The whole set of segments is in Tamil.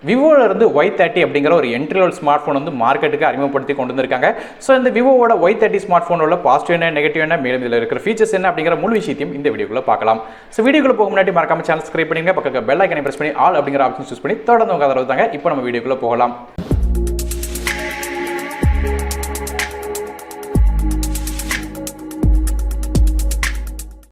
விவோல இருந்து Y30 அப்படிங்கிற ஒரு என்ட்ரி லெவல் ஸ்மார்ட் ஃபோன் வந்து மார்க்கெட்டுக்கு அறிமுகப்படுத்தி கொண்டு வந்திருக்காங்க. ஸோ இந்த விவோவோட Y30 ஸ்மார்ட் ஃபோனோட பாசிட்டிவ் என்ன, நெகட்டிவ் என்ன, மேலும் இதில் இருக்கிற ஃபீச்சர்ஸ் என்ன அப்படிங்கிற முழு விஷயத்தையும் இந்த வீடியோக்குள்ள பார்க்கலாம். ஸோ வீடியோக்குள்ள போக முன்னாடி மறக்காம சேனல் சப்ஸ்கிரைப் பண்ணுங்க, பக்கத்துல பெல் ஐகானை பிரஸ் பண்ணி ஆல் அப்படிங்கிற ஆப்ஷன் சூஸ் பண்ணி தொடர்ந்து உங்க ஆதரவு தாங்க. இப்போ நம்ம வீடியோக்குள்ள போகலாம்.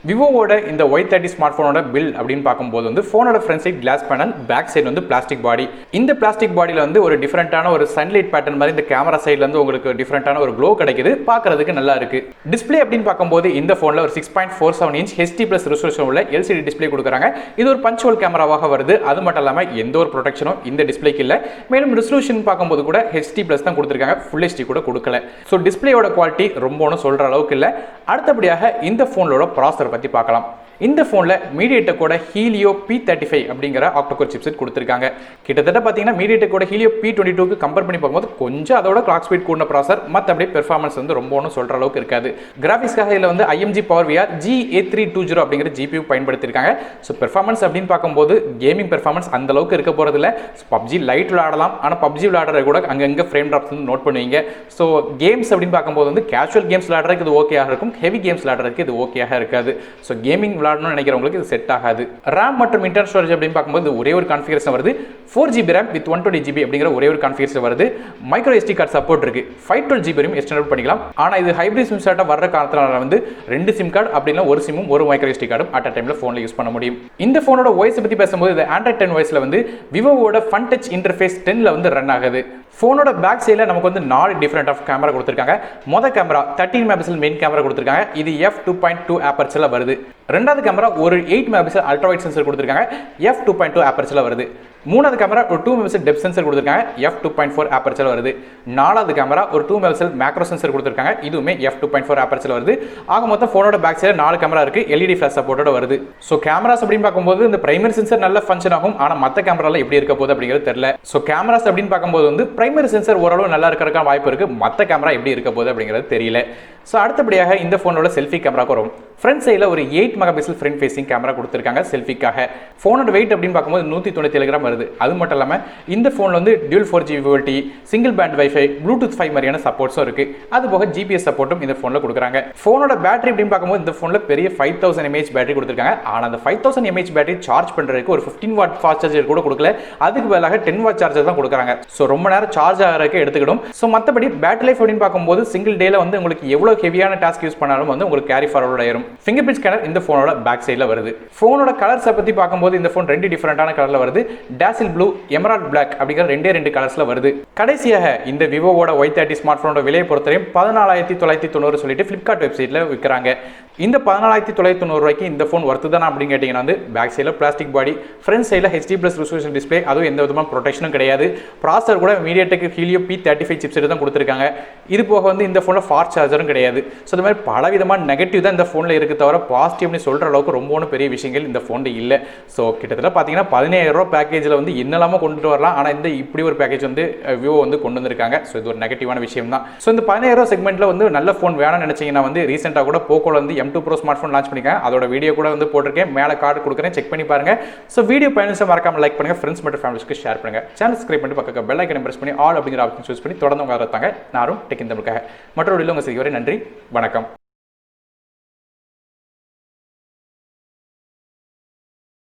விவோவோட இந்த Y30 ஸ்மார்ட் ஃபோனோட பில் அப்படின்னு பார்க்கும்போது வந்து ஃபோனோட front side glass panel, back side வந்து பிளாஸ்டிக் பாடி. இந்த பிளாஸ்டிக் பாடியில் வந்து ஒரு டிஃப்ரெண்டான ஒரு சன்லைட் பேட்டர்ன் மாதிரி இந்த கேமரா சைடில் வந்து உங்களுக்கு டிஃப்ரெண்டான ஒரு க்ளோ கிடைக்குது, பார்க்கறதுக்கு நல்லா இருக்கு. டிஸ்பிளே அப்படின்னு பார்க்கும்போது இந்த ஃபோனில் ஒரு 6.47 இன்ச் HD+ ரெசல்யூஷன் உள்ள LCD டிஸ்பிளே கொடுக்குறாங்க. இது ஒரு பஞ்ச் ஹோல் கேமராவாக வருது. அது மட்டும் இல்லாமல் எந்த ஒரு ப்ரொடெக்ஷனும் இந்த டிஸ்பிளேக்கு இல்லை. மேலும் ரெசல்யூஷன் பார்க்கும்போது கூட HD+ தான் கொடுத்துருக்காங்க, ஃபுல் HD கூட கொடுக்கல. ஸோ டிஸ்பிளேயோட குவாலிட்டி ரொம்ப ஒன்றும் சொல்கிற அளவுக்கு இல்லை. அடுத்தபடியாக இந்த ஃபோனோட ப்ராசஸர் பற்றி பார்க்கலாம். இந்த ஃபோனில் மீடியடெக்கோட ஹீலியோ P35 அப்படிங்கிற ஆக்டோகோர் சிப்செட் கொடுத்துருக்காங்க. கிட்டத்தட்ட பார்த்தீங்கன்னா மீடியடெக்கோட ஹீலியோ P22க்கு கம்பேர் பண்ணி பார்க்கும்போது கொஞ்சம் அதோட கிளாக் ஸ்பீட் கூடின ப்ராசர், மற்றபடி பெர்ஃபார்மன்ஸ் வந்து ரொம்ப ஒன்றும் சொல்கிற அளவுக்கு இருக்காது. கிராஃபிக்ஸ்க்காக இதில் வந்து IMG பவர் VR G8320 அப்படிங்கிற GPU பயன்படுத்தியிருக்காங்க. ஸோ பெர்ஃபார்மன்ஸ் அப்படின்னு பார்க்கும்போது கேமிங் பெர்ஃபார்மன்ஸ் அந்த அளவுக்கு இருக்க போகிறதில்ல. பப்ஜி லைட் விளையாடலாம், ஆனால் பப்ஜி விளையாடுறது கூட அங்கங்கே ஃப்ரேம் ட்ராப்ஸ் வந்து நோட் பண்ணுவீங்க. ஸோ கேம்ஸ் அப்படின்னு பார்க்கும்போது வந்து கேஷுவல் கேம்ஸ் விளையாடுறதுக்கு இது ஓகேயாக இருக்கும், ஹெவி கேம்ஸ் விளையாடுறதுக்கு இது ஓகேயாக இருக்காது. ஸோ கேமிங் விளையாடணும்னு நினைக்கிறவங்களுக்கு இது செட் ஆகாது. RAM மற்றும் இன்டர்னல் ஸ்டோரேஜ் அப்படின்னு பார்க்கும்போது ஒரே ஒரு கான்ஃபிகரேஷன் வருது. 4GB RAM with 120GB அப்படிங்கிற ஒரே ஒரு கான்ஃபிகரேஷன் வருது. மைக்ரோ SD கார்டு சப்போர்ட் இருக்கு. 512GB வரையும் எக்ஸ்டெண்ட் பண்ணிக்கலாம். ஆனால் இது ஹைபிரிட் சிம் ஸ்டார்ட்டா வர்ற காரணத்தினால வந்து 2 சிம் கார்டு அப்படின்னா ஒரு சிம்மும் ஒரு மைக்ரோ SD கார்டும் அட் அ டைம்ல ஃபோன்ல யூஸ் பண்ண முடியும். இந்த ஃபோனோட OS பத்தி பேசும்போது இது Android 10 OSல வந்து விவோவோட Fun Touch இன்டர்ஃபேஸ் 10ல வந்து ரன் ஆகுது. ஃபோனோட பேக் சைடில் நமக்கு வந்து 4 டிஃப்ரெண்ட் ஆஃப் கேமரா கொடுத்துருக்காங்க. மொதல் கேமரா 13 மெகாபிக்சல் மெயின் கேமரா கொடுத்துருக்காங்க. இது f2.2 ஆப்பர்ச்சரில் வருது. ரெண்டாவது கேமரா ஒரு 8 மெகாபிக்சல் அல்ட்ரா வைட் சென்சர் கொடுத்துருக்காங்க, f2.2 ஆப்பர்ச்சரில் வருது. மூணாவது கேமரா ஒரு 2 மெகாபிக்சல் டெப்த் சென்சர் கொடுத்துருக்காங்க, f2.4 ஆப்பர்ச்சரில் வருது. நாலாவது கேமரா ஒரு 2 மெகாபிக்சல் மேக்ரோ சென்சர் கொடுத்துருக்காங்க, இதுவுமே f2.4 ஆப்பர்ச்சரில் வருது. ஆக மொத்தம் ஃபோனோட பேக் சைடில் 4 கேமரா இருக்கு, LED ஃபிளாஷ் சப்போர்ட்டோட வருது. ஸோ கேமராஸ் அப்படின்னு பார்க்கும்போது இந்த பிரைமரி சென்சர் நல்ல ஃபங்க்ஷன் ஆகும், ஆனால் மற்ற கேமரால எப்படி இருக்க போகுது அப்படிங்கிறது தெரியல. ஸோ கேமராஸ் அப்படின்னு பார்க்கும்போது வந்து பிரைமரி சென்சர் ஓரளவு நல்லா இருக்கிறதுக்கான வாய்ப்பு இருக்கு, மற்ற கேமரா எப்படி இருக்க போகுது அப்படிங்கிறது தெரியல. ஸோ அடுத்தபடியாக இந்த ஃபோனோட செல்ஃபி கேமராக்கு வரும். ஃப்ரண்ட் சைடில் ஒரு 8 மெகாபிக்சல் ஃப்ரண்ட் ஃபேசிங் கேமரா கொடுத்துருக்காங்க செல்ஃபிக்காக. ஃபோனோட வெயிட் அப்படின்னு பார்க்கும்போது 197 கிராம் வருது. அது மட்டும் இல்லாமல் இந்த ஃபோனில் வந்து dual 4G VoLTE, single band wifi, Bluetooth 5 மாதிரியான சப்போர்ட்ஸும் இருக்கு. அது போக GPS சப்போர்ட்டும் இந்த ஃபோனில் கொடுக்குறாங்க. ஃபோனோட பேட்டரி அப்படின்னு பார்க்கும்போது இந்த ஃபோனில் பெரிய 5000 mAh பேட்டரி கொடுத்துருக்காங்க. ஆனால் அந்த 5000 mAh பேட்டரி சார்ஜ் பண்ணுறதுக்கு ஒரு 15 வாட் ஃபாஸ்ட் சார்ஜர் கூட கொடுக்கல, அதுக்கு பதிலாக 10 வாட் சார்ஜர் தான் கொடுக்குறாங்க. ஸோ ரொம்ப நேரம் சார்ஜ் ஆகிறதுக்கு எடுத்துக்கிடும். ஸோ மற்றபடி பேட்டரி லைஃப் அப்படின்னு பார்க்கும்போது சிங்கிள் டேல வந்து உங்களுக்கு எவ்வளோ ஹெவியான டாஸ்க் யூஸ் பண்ணாலும் வந்து உங்களுக்கு கேரி ஃபார்வர்ட் ஆயிரும். ஃபிங்கர் பிரிண்ட் ஸ்கேனர் இந்த ஃபோனோட பேக் சைடில் வருது. ஃபோனோட கலர்ஸை பற்றி பார்க்கும்போது இந்த ஃபோன் 2 டிஃப்ரெண்டான கலரில் வருது. டாசில் ப்ளூ, எமரால்ட் பிளாக் அப்படிங்கிற 2 கலர்ஸில் வருது. கடைசியாக இந்த விவோவோட Y30 ஸ்மார்ட் ஃபோனோட விலையை பொறுத்தவரையும் 14,990 சொல்லிட்டு ஃப்ளிப்கார்ட் வெப்சைட்டில் விற்கிறாங்க. இந்த 14,990 ரூபாய்க்கு இந்த ஃபோன் ஒர்த்து தானே அப்படின்னு கேட்டிங்கன்னா வந்து பேக் சைடில் பிளாஸ்டிக் பாடி, ஃப்ரண்ட் சைடில் HD+ ரெசல்யூஷன் டிஸ்பிளே, அதுவும் எந்த விதமான ப்ரொடெக்ஷனும் கிடையாது. ப்ராசஸர் கூட மீடியாடெக் ஹீலியோ P35 சிப்செட் தான் கொடுத்துருக்காங்க. இது போக வந்து இந்த ஃபோனில் ஃபாஸ்ட் சார்ஜரும் கிடையாது. ஸோ இந்த மாதிரி பல விதமான நெகட்டிவ் தான் இந்த ஃபோனில் இருக்குது, தவிர பாசிட்டிவ்னு சொல்கிற அளவுக்கு ரொம்ப ஒன்றும் பெரிய விஷயங்கள் இந்த ஃபோனில் இல்லை. ஸோ கிட்டத்தட்ட பார்த்தீங்கன்னா 17,000 ரூபா பேக்கேஜில் வந்து என்னெல்லாமோ கொண்டுட்டு வரலாம், ஆனால் இந்த இப்படி ஒரு பேக்கேஜ் வந்து விவோ வந்து கொண்டு வந்திருக்காங்க. ஸோ இது ஒரு நெகட்டிவான விஷயம் தான். ஸோ இந்த 17,000 ரூபா செக்மெண்ட்டில் வந்து நல்ல ஃபோன் வேணும்னு நினச்சிங்கன்னா வந்து ரீசெண்டாக கூட போக்கோல வந்து M2 Pro smart phone launch பண்ணிருக்காங்க. அதோட வீடியோ கூட வந்து போட்டிருக்கேன், மேலே கார்டு கொடுக்குறேன், செக் பண்ணி பாருங்க. ஸோ வீடியோ பயணிச்சா மறக்காம லைக் பண்ணுங்க, ஃப்ரெண்ட்ஸ் மற்றும் ஃபேமிலிஸ்க்கு ஷேர் பண்ணுங்க. சேனல் சப்ஸ்கிரைப் பண்ணி பக்கத்தில் பெல் ஐக்கனை பிரஸ் பண்ணி ஆல் அப்படிங்கிற ஆப்ஷன் சூஸ் பண்ணி தொடர்ந்து உங்க ஆதரவு தாங்க. நானும் டெக் இன் தமிழுக்காக மற்றொரு வீடியோவில் உங்க செய்ய நன்றி, வணக்கம்.